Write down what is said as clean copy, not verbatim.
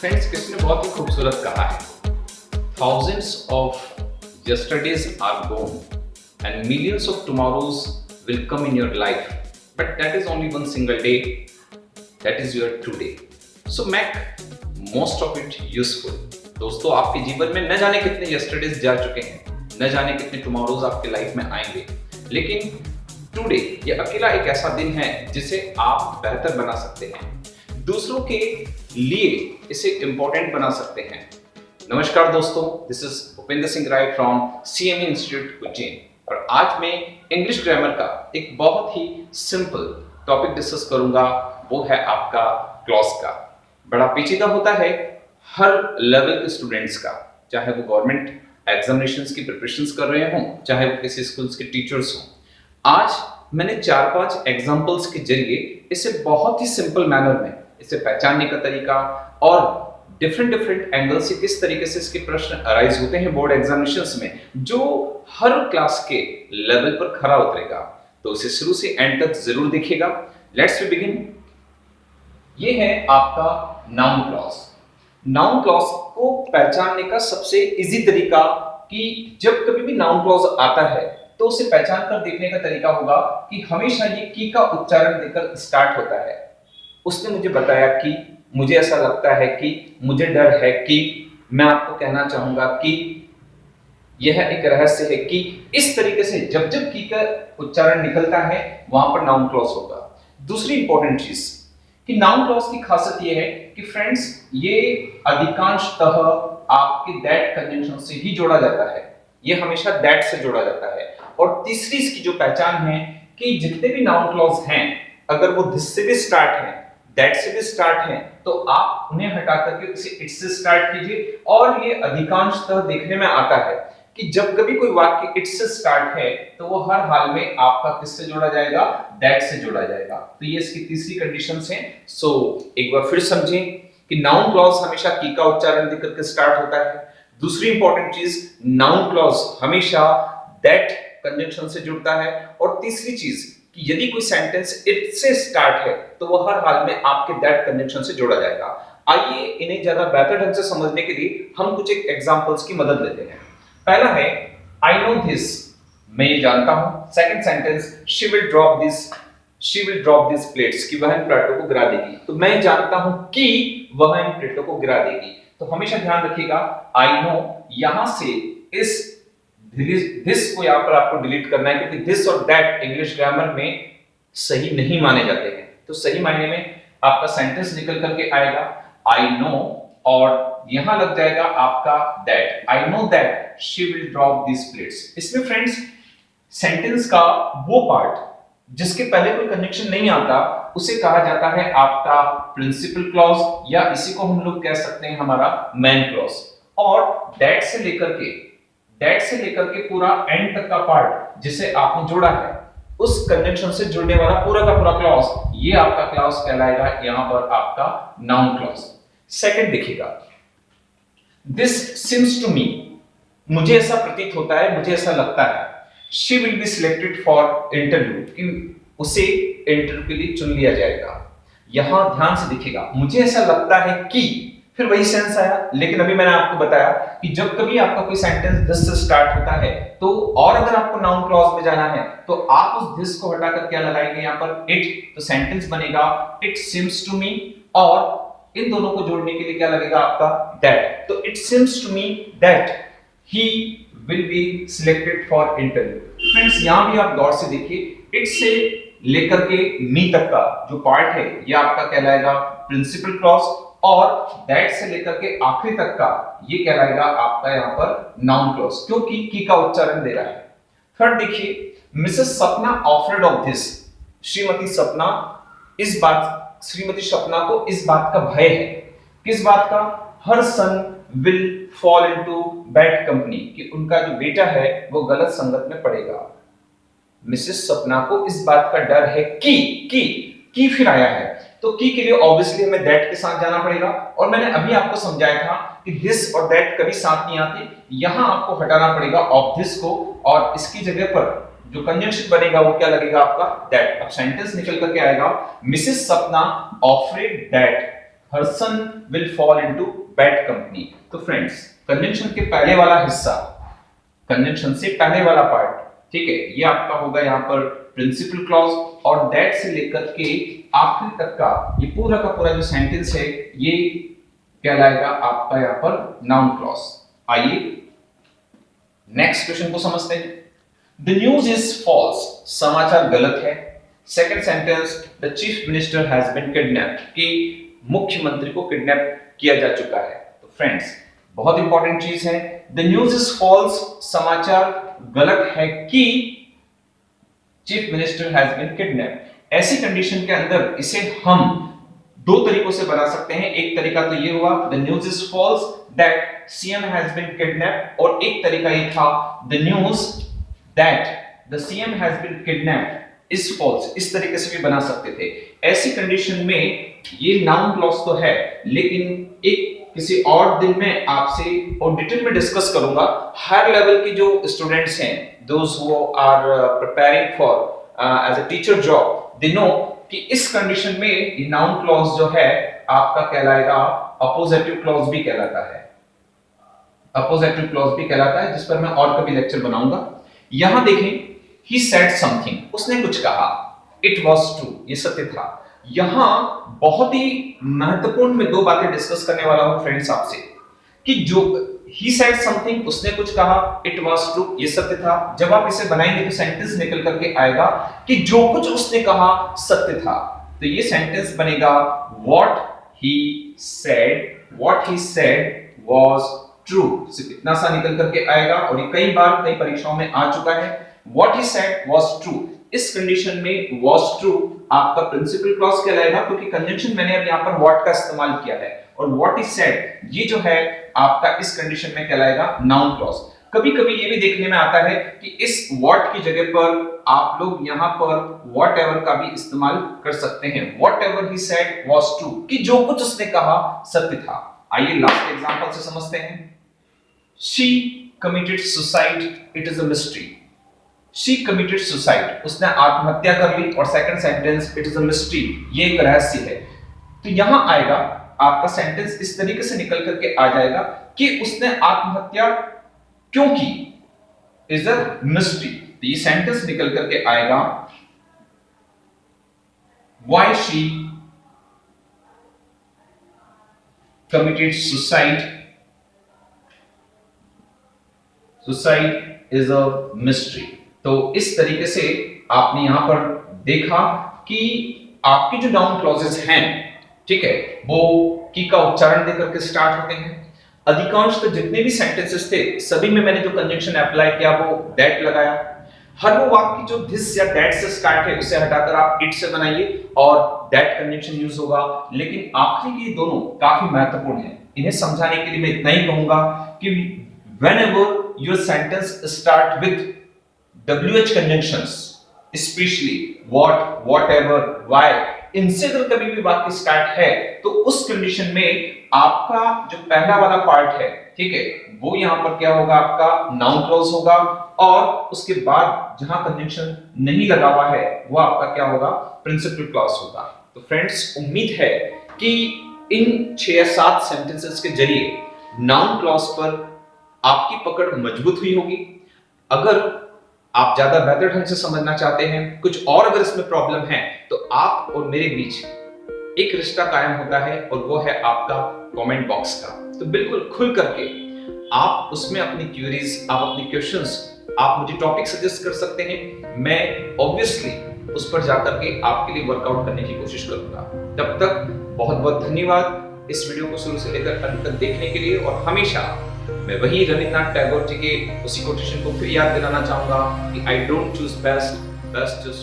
Friends, किसने बहुत ही खूबसूरत कहा है, thousands of yesterdays are gone and millions of tomorrows will come in your life, but that is only one single day, that is your today. So make most of it useful. दोस्तों, आपके जीवन में न जाने कितने yesterdays जा चुके हैं, न जाने कितने tomorrows आपके लाइफ में आएंगे, लेकिन टुडे ये अकेला एक ऐसा दिन है जिसे आप बेहतर बना सकते हैं, दूसरों के लिए इसे इंपॉर्टेंट बना सकते हैं। नमस्कार दोस्तों, this is Bhupendra Singh Rai from CME institute Ujjain और आज मैं इंग्लिश ग्रामर का एक बहुत ही सिंपल टॉपिक डिस्कस करूंगा, वो है आपका क्लॉज का। बड़ा पेचीदा होता है हर लेवल के स्टूडेंट्स का, चाहे वो गवर्नमेंट एग्जामिनेशंस की प्रिपरेशंस कर रहे हों, चाहे वो किसी स्कूल्स के टीचर्स हों। आज मैंने 4-5 एग्जांपल्स के जरिए इसे बहुत ही सिंपल मैनर में इसे पहचानने का तरीका और डिफरेंट एंगल से किस तरीके से इसके प्रश्न अराइज होते हैं बोर्ड एग्जामिनेशंस में, जो हर क्लास के लेवल पर खरा उतरेगा। तो इसे शुरू से एंड तक जरूर देखिएगा। Let's we begin. ये है आपका नाउन क्लॉज। नाउन क्लॉज को पहचानने का सबसे इजी तरीका कि जब कभी भी नाउन क्लॉज आता है तो उसे पहचान कर देखने का तरीका होगा कि हमेशा ये की का उच्चारण देकर स्टार्ट होता है। उसने मुझे बताया कि, मुझे ऐसा लगता है कि, मुझे डर है कि, मैं आपको कहना चाहूंगा कि, यह एक रहस्य है कि, इस तरीके से जब जब की का उच्चारण निकलता है वहां पर नाउन क्लॉज होगा। दूसरी इंपॉर्टेंट चीज कि नाउन क्लॉज की खासियत यह है कि फ्रेंड्स, ये अधिकांशतः आपके दैट कंजंक्शन से ही जोड़ा जाता है, ये हमेशा दैट से जोड़ा जाता है। और तीसरी इसकी जो पहचान है कि जितने भी नाउन क्लॉज हैं, अगर वो दिस से भी स्टार्ट है, दैट से भी स्टार्ट है, तो आप उन्हें हटा करके उसे इट से स्टार्ट कीजिए। और ये अधिकांशतः देखने में आता है कि जब कभी कोई वाक्य इट से स्टार्ट है तो वो हर हाल में आपका किससे जोड़ा जाएगा, दैट से जोड़ा जाएगा। तो ये इसकी तीसरी कंडीशंस हैं। सो एक बार फिर समझें कि नाउन क्लॉज हमेशा की का उच्चारण देकर के स्टार्ट होता है। दूसरी इंपॉर्टेंट चीज, नाउन क्लॉज हमेशा दैट कंजंक्शन से जुड़ता है। और तीसरी चीज कि यदि कोई सेंटेंस इट से स्टार्ट है तो वो हर हाल में आपके दैट कंजंक्शन से जोड़ा जाएगा। आइए इन्हें ज्यादा बेहतर ढंग से समझने के लिए हम कुछ एक एग्जांपल्स की मदद लेते हैं। पहला है आई नो दिस, मैं ये जानता हूं। Second sentence, she will drop this plates, कि वह इन प्लेटों को गिरा देगी। तो मैं जानता हूं कि वह इन प्लेटों को गिरा देगी। तो हमेशा ध्यान रखिएगा, आई नो यहां से इस दिस को यहां पर आपको डिलीट करना है, क्योंकि दिस और दैट इंग्लिश ग्रामर में सही नहीं माने जाते हैं। तो सही मायने में आपका सेंटेंस निकल करके आएगा आई नो और यहां लग जाएगा आपका that. I know that she will drop this plates. इसमें फ्रेंड्स सेंटेंस का वो पार्ट जिसके पहले कोई कंजंक्शन नहीं आता उसे कहा जाता है आपका प्रिंसिपल क्लॉज, या इसी को हम लोग कह सकते हैं हमारा मेन क्लॉज। और दैट से लेकर के पूरा एंड तक का पार्ट जिसे आपने जोड़ा है, उस कंजंक्शन से जुड़ने वाला पूरा का पूरा क्लॉज, ये आपका क्लॉज कहलाएगा यहां पर आपका नाउन क्लॉज। सेकंड देखिएगा, दिस सिम्स टू मी, मुझे ऐसा प्रतीत होता है, मुझे ऐसा लगता है। She will be selected for interview, कि उसे इंटरव्यू के लिए चुन लिया जाएगा। यहां ध्यान से देखिएगा, मुझे ऐसा लगता है कि, फिर वही सेंस आया। लेकिन अभी मैंने आपको बताया कि जब कभी आपका कोई सेंटेंस दिस से स्टार्ट होता है तो, और अगर आपको नाउन क्लॉज में जाना है तो आप उस दिस को हटाकर क्या लगाएंगे यहां पर, इट। तो सेंटेंस बनेगा इट सीम्स टू मी, और इन दोनों को जोड़ने के लिए क्या लगेगा आपका, दैट। तो it seems to me that he will be selected for interview. Friends, यहां भी आप गौर से देखिए, इट से लेकर के मी तक का जो पार्ट है ये आपका कहलाएगा प्रिंसिपल क्लॉज, और दैट से लेकर के आखिरी तक का ये कहलाएगा आपका यहां पर नाउन क्लॉज, क्योंकि की का उच्चारण दे रहा है। थर्ड देखिए, मिसेस सपना ऑफर्ड ऑफ दिस, श्रीमती सपना को इस बात का भय है। किस बात का, her son will fall into bad company, कि उनका जो बेटा है वो गलत संगत में पड़ेगा। मिसेस सपना को इस बात का डर है कि फिर आया है, तो की के लिए ऑब्वियसली हमें दैट के साथ जाना पड़ेगा। और मैंने अभी आपको समझाया था कि दिस और दैट कभी साथ नहीं आते, यहां आपको हटाना पड़ेगा ऑफ दिस को, और इसकी जगह पर जो कंजंक्शन बनेगा वो क्या लगेगा आपका, दैट। अब सेंटेंस निकल करके आएगा, Mrs Sapna offered that her son will fall into bad company। तो फ्रेंड्स, कंजंक्शन के पहले वाला हिस्सा, कंजंक्शन से पहले वाला पार्ट, ठीक है, ये आपका होगा यहाँ पर प्रिंसिपल क्लॉज, और दैट से लेकर के आखिरी तक का ये पूरा का पूरा जो सेंटेंस है ये कहलाएगा आपका यहाँ पर नाउन क्लॉज। आइए नेक्स्ट क्वेश्चन को समझते हैं। द न्यूज इज फॉल्स, समाचार गलत है। Second sentence, the chief minister has been kidnapped, कि मुख्यमंत्री को किडनैप किया जा चुका है। तो फ्रेंड्स, बहुत इंपॉर्टेंट चीज है, द न्यूज इज फॉल्स, समाचार गलत है कि chief minister has been kidnapped. ऐसी कंडीशन के अंदर इसे हम दो तरीकों से बना सकते हैं। एक तरीका तो ये हुआ, the news is false that CM has been kidnapped, और एक तरीका ये था, the news that the CM has been kidnapped is false. इस तरीके से भी बना सकते थे। ऐसी कंडीशन में ये नाउन क्लॉज तो है, लेकिन एक किसी और दिन में आपसे और डिटेल में डिस्कस करूंगा। हायर लेवल के जो स्टूडेंट्स हैं, those who are preparing for as a teacher job, they know कि इस कंडीशन में ये नाउन क्लॉज जो है आपका कहलाएगा अपोजिटिव क्लॉज भी कहलाता है। अपोजिटिव क्लॉज भी कहलाता है, जिस पर मैं और कभी लेक्चर बनाऊंगा। यहां देखें, he said something, उसने कुछ कहा, it was true, ये सत्य था। यहां बहुत ही महत्वपूर्ण मैं दो बातें डिस्कस करने वाला हूं फ्रेंड्स आपसे, कि जो he said something, उसने कुछ कहा, it was true, ये सत्य था। जब आप इसे बनाएंगे तो सेंटेंस निकल करके आएगा कि जो कुछ उसने कहा सत्य था। तो ये सेंटेंस बनेगा what he said was true। सिर्फ इतना सा निकल करके आएगा, और ये कई बार कई परीक्षाओं में आ चुका है। What he said was true, इस कंडीशन में was true आपका प्रिंसिपल क्लॉज कहलाएगा, क्योंकि कंजंक्शन मैंने अब यहाँ पर what का इस्तेमाल किया है, और what he said ये जो है आपका इस कंडीशन में कहलाएगा नाउन क्लॉज। कभी-कभी ये भी देखने में आता है कि इस what की जगह पर आप लोग यहाँ पर whatever का भी इस्तेमाल कर सकते हैं। Whatever he said was true, कि जो कुछ उसने कहा सत्य था। आइए लास्ट एग्जांपल से समझते हैं। She committed suicide, it is a mystery। She committed suicide, उसने आत्महत्या कर ली, और second sentence, it is a mystery, ये एक रहस्य है। तो यहां आएगा आपका सेंटेंस इस तरीके से निकल करके आ जाएगा कि उसने आत्महत्या क्यों की, is a mystery। तो ये सेंटेंस निकल करके आएगा why she committed suicide, suicide is a mystery। तो इस तरीके से आपने यहां पर देखा कि आपके जो नाउन क्लॉजेस हैं, ठीक है, वो की का उच्चारण देकर के स्टार्ट होते हैं। अधिकांश तो जितने भी सेंटेंसेस थे सभी में मैंने जो कंजंक्शन अप्लाई किया वो दैट लगाया। हर वो वाक्य जो दिस या दैट से स्टार्ट है उसे हटाकर आप इट से बनाइए और दैट कंजंक्शन यूज होगा। लेकिन आखिरी के दोनों काफी महत्वपूर्ण हैं, इन्हें समझाने के लिए मैं इतना ही कहूंगा कि whenever your sentence start with WH conjunctions, especially what, whatever, why, इनसे अगर कभी भी वाक्य स्टार्ट है तो उस कंडीशन में आपका जो पहला वाला पार्ट है, ठीक है, वो यहां पर क्या होगा, आपका नाउन क्लॉज होगा, और उसके बाद जहां कंजंक्शन नहीं लगा हुआ है वो आपका क्या होगा, प्रिंसिपल क्लॉज होगा। तो फ्रेंड्स, उम्मीद है कि इन 6 या 7 सेंटेंसेस के जरिए नाउन क्लॉज पर आपकी पकड़ मजबूत हुई होगी। अगर आप ज्यादा बेहतर ढंग से समझना चाहते हैं, कुछ और अगर इसमें प्रॉब्लम है, तो आप और मेरे बीच एक रिश्ता कायम होता है, और वो है आपका कमेंट बॉक्स का। तो बिल्कुल खुल करके आप उसमें अपनी क्वेरीज, आप अपनी क्वेश्चंस, आप मुझे टॉपिक सजेस्ट कर सकते हैं। मैं ऑब्वियसली उस पर जाकर के आपके लिए वर्कआउट करने की कोशिश करूंगा। तब तक बहुत बहुत धन्यवाद इस वीडियो को शुरू से लेकर अंत तक देखने के लिए। और हमेशा मैं वही रविंद्रनाथ टैगोर जी के उसी कोटेशन को फिर याद दिलाना चाहूंगा कि I don't choose best, best choose